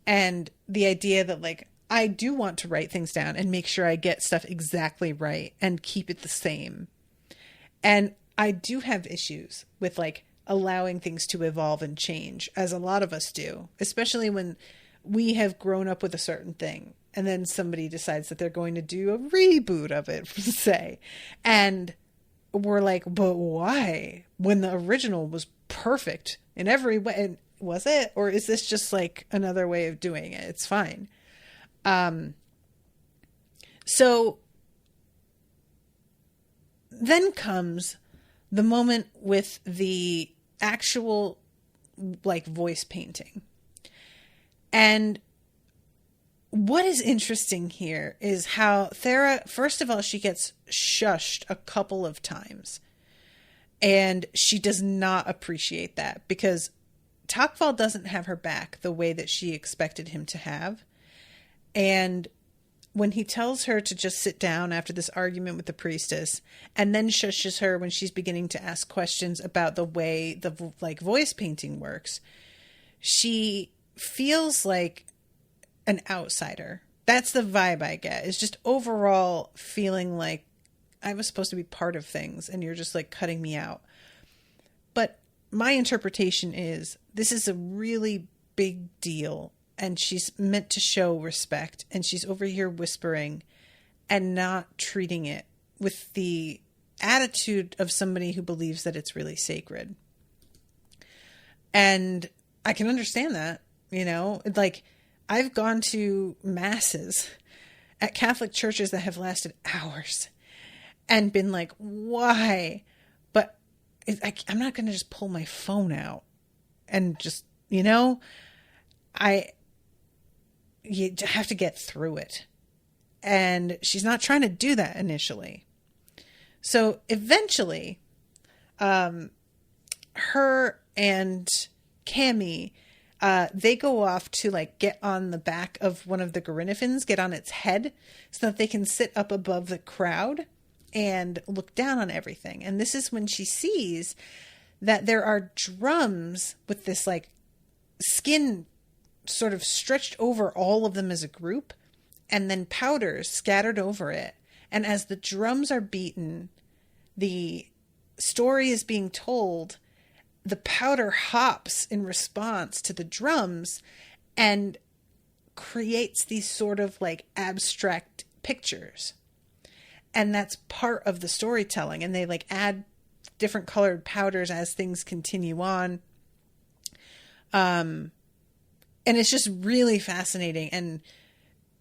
S2: And the idea that, like, I do want to write things down and make sure I get stuff exactly right and keep it the same. And I do have issues with, like, allowing things to evolve and change, as a lot of us do, especially when we have grown up with a certain thing and then somebody decides that they're going to do a reboot of it, say. And we're like, but why? When the original was perfect in every way. And was it? Or is this just like another way of doing it? It's fine. So then comes the moment with the actual, like, voice painting. And what is interesting here is how Thera, first of all, she gets shushed a couple of times. And she does not appreciate that because Takval doesn't have her back the way that she expected him to have. And when he tells her to just sit down after this argument with the priestess and then shushes her when she's beginning to ask questions about the way the voice painting works, she feels like an outsider. That's the vibe I get. It's just overall feeling like I was supposed to be part of things and you're just like cutting me out. But my interpretation is this is a really big deal and she's meant to show respect and she's over here whispering and not treating it with the attitude of somebody who believes that it's really sacred. And I can understand that, you know, like I've gone to masses at Catholic churches that have lasted hours and been like, why? But I'm not going to just pull my phone out and just, you know, you have to get through it. And she's not trying to do that initially. So eventually, her and Cammy, they go off to like get on the back of one of the Gerinifins, get on its head so that they can sit up above the crowd and look down on everything. And this is when she sees that there are drums with this like skin sort of stretched over all of them as a group and then powder scattered over it. And as the drums are beaten, the story is being told, the powder hops in response to the drums and creates these sort of like abstract pictures. And that's part of the storytelling. And they like add different colored powders as things continue on. And it's just really fascinating. And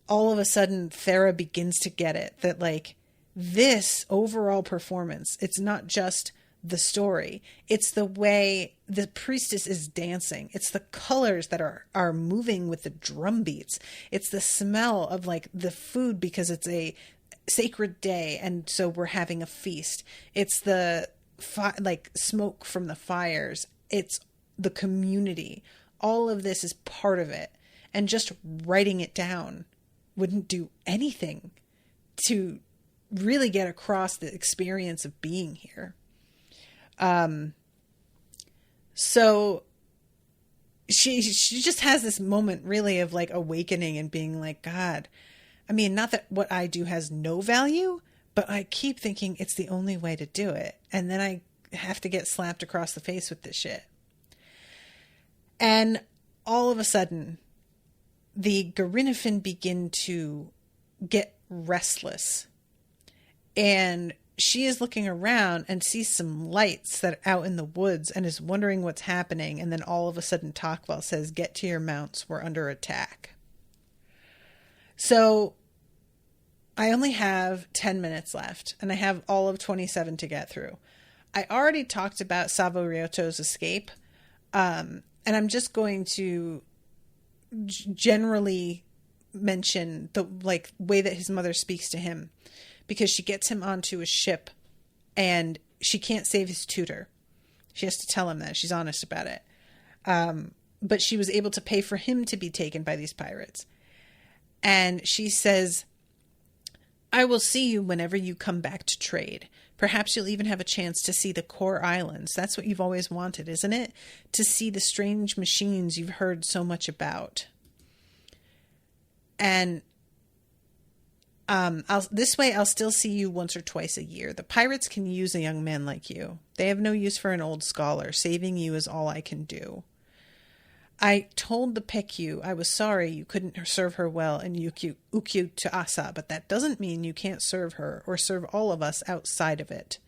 S2: all of a sudden, Thera begins to get it that like this overall performance, it's not just the story. It's the way the priestess is dancing. It's the colors that are moving with the drum beats. It's the smell of like the food because it's a sacred day. And so we're having a feast. It's the like smoke from the fires. It's the community. All of this is part of it. And just writing it down wouldn't do anything to really get across the experience of being here. So she just has this moment really of like awakening and being like, God, I mean, not that what I do has no value, but I keep thinking it's the only way to do it. And then I have to get slapped across the face with this shit. And all of a sudden, the Gerinifin begin to get restless. And she is looking around and sees some lights that are out in the woods and is wondering what's happening. And then all of a sudden, Takval says, "Get to your mounts. We're under attack." So I only have 10 minutes left and I have all of 27 to get through. I already talked about Savorioto's escape. And I'm just going to generally mention the like way that his mother speaks to him, because she gets him onto a ship and she can't save his tutor. She has to tell him that. She's honest about it. But she was able to pay for him to be taken by these pirates. And she says, "I will see you whenever you come back to trade. Perhaps you'll even have a chance to see the core islands. That's what you've always wanted, isn't it? To see the strange machines you've heard so much about." And this way I'll still see you once or twice a year. The pirates can use a young man like you. They have no use for an old scholar. Saving you is all I can do. I told the Pekyu I was sorry you couldn't serve her well in Ukyu to Asa, but that doesn't mean you can't serve her or serve all of us outside of it.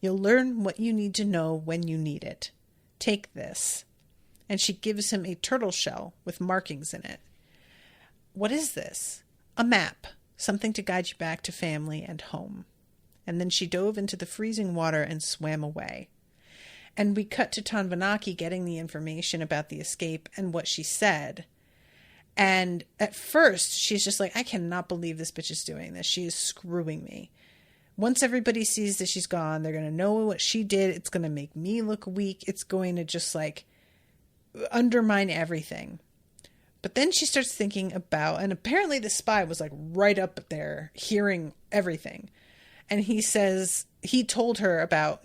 S2: You'll learn what you need to know when you need it. Take this. And she gives him a turtle shell with markings in it. What is this? A map. Something to guide you back to family and home. And then she dove into the freezing water and swam away. And we cut to Tanvanaki getting the information about the escape and what she said. And at first, she's just like, I cannot believe this bitch is doing this. She is screwing me. Once everybody sees that she's gone, they're going to know what she did. It's going to make me look weak. It's going to just like undermine everything. But then she starts thinking about, and apparently the spy was like right up there hearing everything. And he says, he told her about,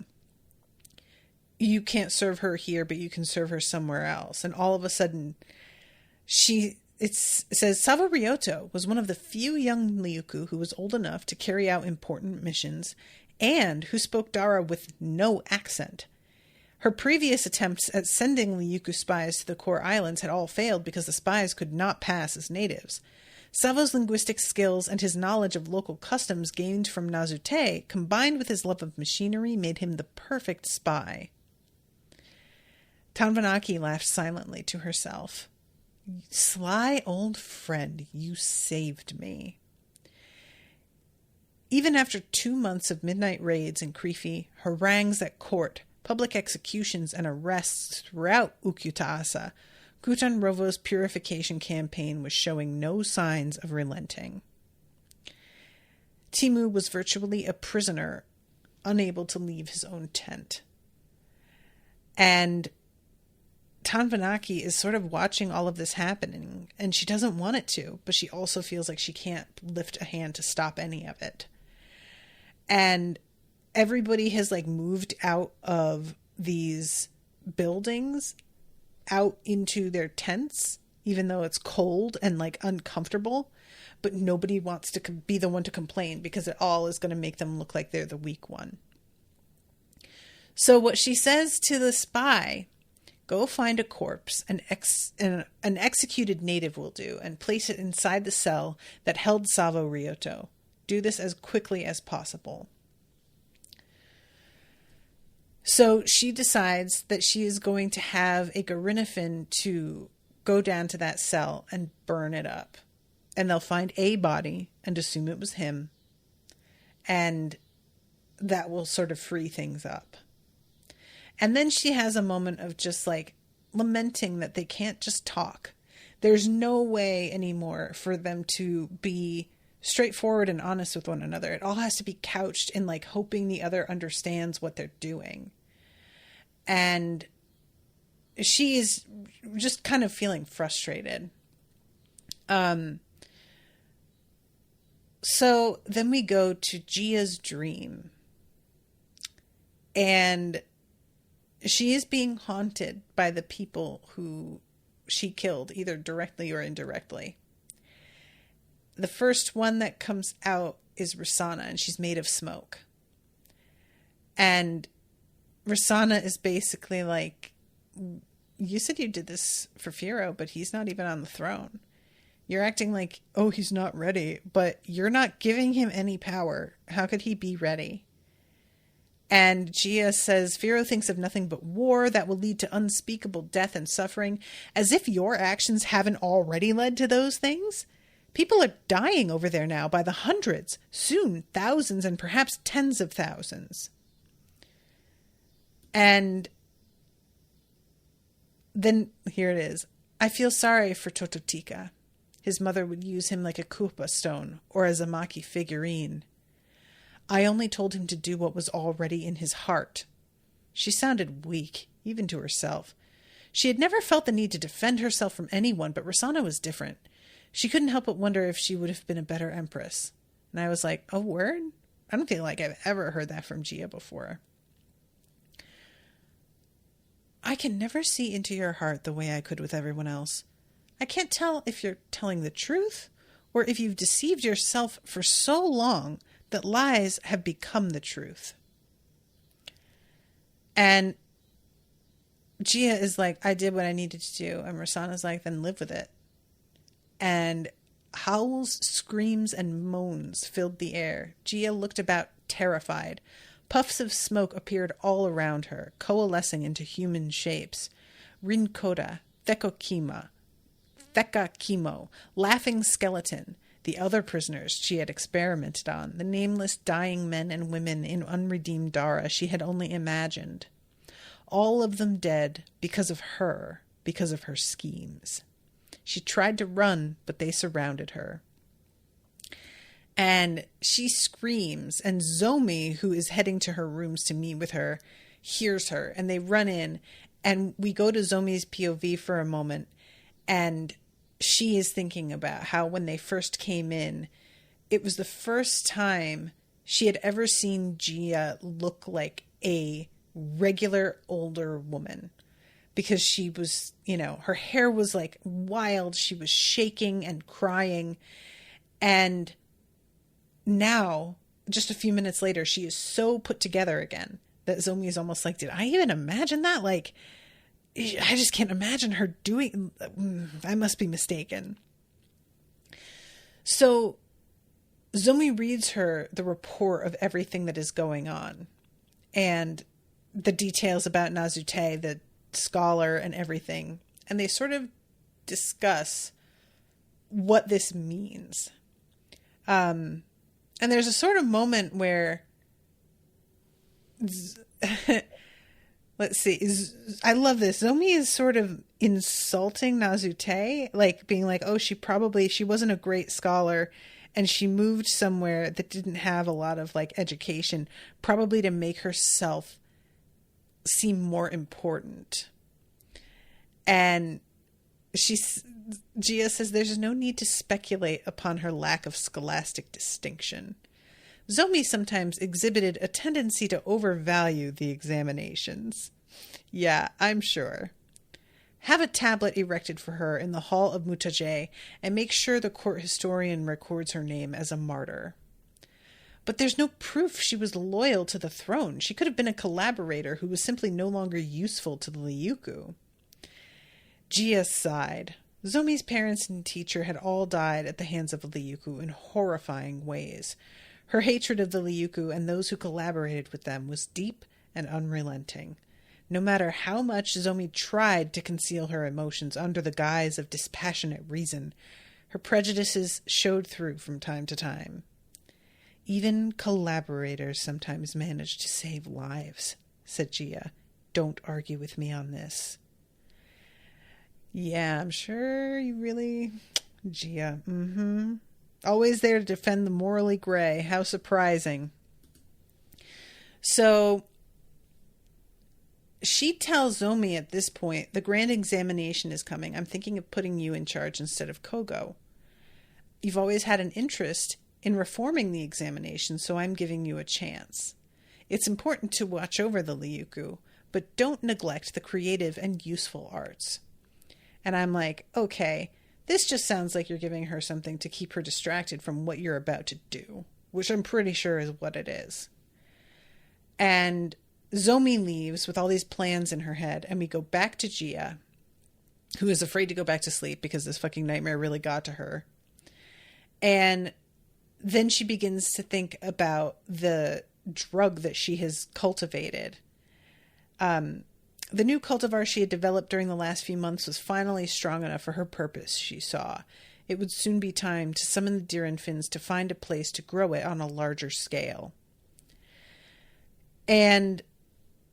S2: you can't serve her here, but you can serve her somewhere else. And all of a sudden, it says Savo Ryoto was one of the few young Lyucu who was old enough to carry out important missions and who spoke Dara with no accent. Her previous attempts at sending Lyucu spies to the core islands had all failed because the spies could not pass as natives. Savo's linguistic skills and his knowledge of local customs gained from Nazute, combined with his love of machinery, made him the perfect spy. Tanvanaki laughed silently to herself. Sly old friend, you saved me. Even after 2 months of midnight raids in Krifi, harangues at court, public executions, and arrests throughout Ukyutaasa, Cutanrovo's purification campaign was showing no signs of relenting. Timu was virtually a prisoner, unable to leave his own tent. And Tanvanaki is sort of watching all of this happening, and she doesn't want it to, but she also feels like she can't lift a hand to stop any of it. And everybody has like moved out of these buildings out into their tents, even though it's cold and like uncomfortable, but nobody wants to be the one to complain because it all is going to make them look like they're the weak one. So what she says to the spy, go find a corpse, an executed native will do, and place it inside the cell that held Savo Ryoto. Do this as quickly as possible. So she decides that she is going to have a Garinafin to go down to that cell and burn it up. And they'll find a body and assume it was him. And that will sort of free things up. And then she has a moment of just like lamenting that they can't just talk. There's no way anymore for them to be straightforward and honest with one another. It all has to be couched in like hoping the other understands what they're doing. And she is just kind of feeling frustrated. So then we go to Gia's dream. And she is being haunted by the people who she killed, either directly or indirectly. The first one that comes out is Risana, and she's made of smoke. And Risana is basically like, you said you did this for Firo, but he's not even on the throne. You're acting like, oh, he's not ready, but you're not giving him any power. How could he be ready? And Gia says, Firo thinks of nothing but war that will lead to unspeakable death and suffering, as if your actions haven't already led to those things. People are dying over there now by the hundreds, soon thousands and perhaps tens of thousands. And then here it is. I feel sorry for Tototika. His mother would use him like a kupa stone or as a maki figurine. I only told him to do what was already in his heart. She sounded weak, even to herself. She had never felt the need to defend herself from anyone, but Risana was different. She couldn't help but wonder if she would have been a better empress. And I was like, oh, word? I don't feel like I've ever heard that from Gia before. I can never see into your heart the way I could with everyone else. I can't tell if you're telling the truth or if you've deceived yourself for so long that lies have become the truth. And Gia is like, I did what I needed to do. And Risana's like, then live with it. And howls, screams, and moans filled the air. Gia looked about terrified. Puffs of smoke appeared all around her, coalescing into human shapes. Rinkoda, Thekokima, Thekakimo, Laughing Skeleton, the other prisoners she had experimented on, the nameless dying men and women in unredeemed Dara she had only imagined. All of them dead because of her schemes. She tried to run, but they surrounded her. And she screams, and Zomi, who is heading to her rooms to meet with her, hears her, and they run in, and we go to Zomi's POV for a moment, and she is thinking about how when they first came in, it was the first time she had ever seen Gia look like a regular older woman, because she was, her hair was like wild. She was shaking and crying. And now, just a few minutes later, she is so put together again that Zomi is almost like, did I even imagine that? Like, I just can't imagine her doing, I must be mistaken. So Zomi reads her the report of everything that is going on and the details about Nazute, the scholar, and everything. And they sort of discuss what this means. And there's a sort of moment where, let's see, I love this. Zomi is sort of insulting Nazute, like being like, oh, she wasn't a great scholar, and she moved somewhere that didn't have a lot of like education, probably to make herself seem more important. And Gia says there's no need to speculate upon her lack of scholastic distinction. Zomi sometimes exhibited a tendency to overvalue the examinations. Yeah, I'm sure. Have a tablet erected for her in the hall of Mutaje and make sure the court historian records her name as a martyr. But there's no proof she was loyal to the throne. She could have been a collaborator who was simply no longer useful to the Lyucu. Gia sighed. Zomi's parents and teacher had all died at the hands of the Lyucu in horrifying ways. Her hatred of the Lyucu and those who collaborated with them was deep and unrelenting. No matter how much Zomi tried to conceal her emotions under the guise of dispassionate reason, her prejudices showed through from time to time. Even collaborators sometimes manage to save lives, said Gia. Don't argue with me on this. Yeah, I'm sure you really... Gia, always there to defend the morally gray. How surprising. So she tells Zomi at this point, the grand examination is coming. I'm thinking of putting you in charge instead of Kogo. You've always had an interest in reforming the examination, so I'm giving you a chance. It's important to watch over the Lyucu, but don't neglect the creative and useful arts. And I'm like, okay, this just sounds like you're giving her something to keep her distracted from what you're about to do, which I'm pretty sure is what it is. And Zomi leaves with all these plans in her head, and we go back to Gia, who is afraid to go back to sleep because this fucking nightmare really got to her. And then she begins to think about the drug that she has cultivated. The new cultivar she had developed during the last few months was finally strong enough for her purpose, she saw. It would soon be time to summon the Direnfins to find a place to grow it on a larger scale. And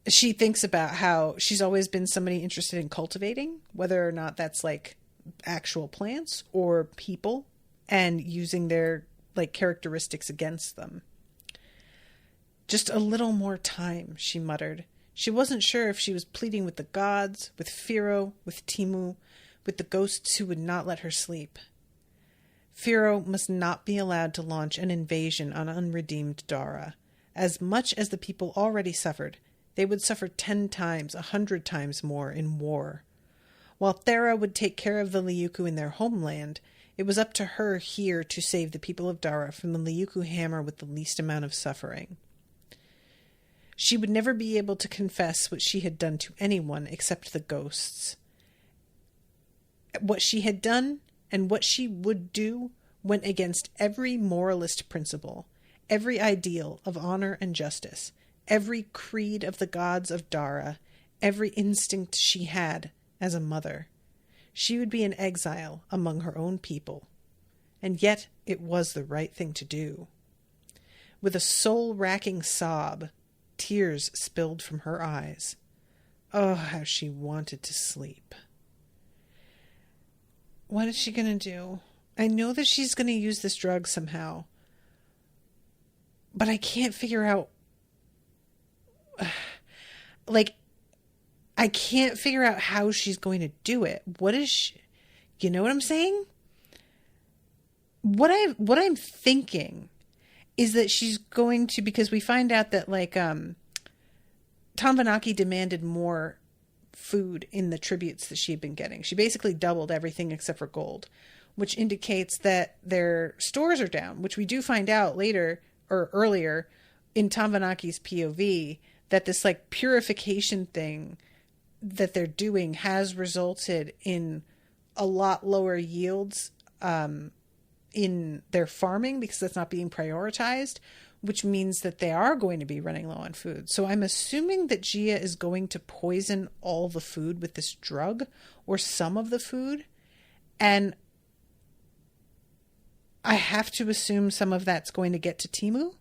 S2: she thinks about how she's always been somebody interested in cultivating, whether or not that's like actual plants or people, and using their like characteristics against them. Just a little more time, she muttered. She wasn't sure if she was pleading with the gods, with Firo, with Timu, with the ghosts who would not let her sleep. Firo must not be allowed to launch an invasion on unredeemed Dara. As much as the people already suffered, they would suffer 10 times, 100 times more in war. While Thera would take care of the Lyucu in their homeland, it was up to her here to save the people of Dara from the Lyucu hammer with the least amount of suffering. She would never be able to confess what she had done to anyone except the ghosts. What she had done and what she would do went against every moralist principle, every ideal of honor and justice, every creed of the gods of Dara, every instinct she had as a mother. She would be in exile among her own people. And yet it was the right thing to do. With a soul-racking sob, tears spilled from her eyes. Oh, how she wanted to sleep. What is she going to do? I know that she's going to use this drug somehow. But I can't figure out... I can't figure out how she's going to do it. What is she... You know what I'm saying? What I'm thinking is that she's going to... Because we find out that, Tom Vanaki demanded more food in the tributes that she had been getting. She basically doubled everything except for gold, which indicates that their stores are down, which we do find out later or earlier in Tom Vanaki's POV that this purification thing that they're doing has resulted in a lot lower yields in their farming because that's not being prioritized, which means that they are going to be running low on food. So I'm assuming that Gia is going to poison all the food with this drug or some of the food. And I have to assume some of that's going to get to Timu.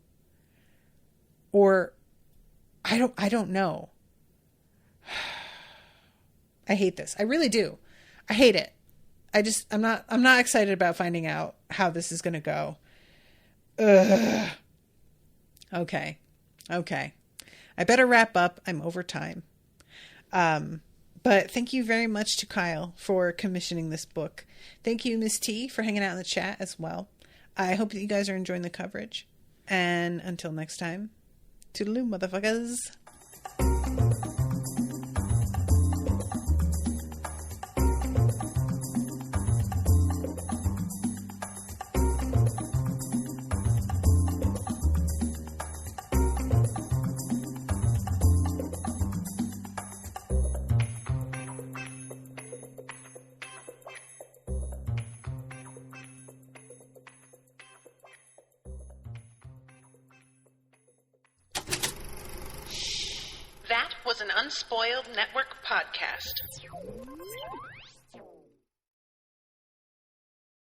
S2: Or I don't know. I hate this. I really do. I hate it. I'm not excited about finding out how this is going to go. Ugh. Okay. I better wrap up. I'm over time. But thank you very much to Kyle for commissioning this book. Thank you, Miss T, for hanging out in the chat as well. I hope that you guys are enjoying the coverage. And until next time, toodaloo, motherfuckers.
S1: That was an Unspoiled Network podcast.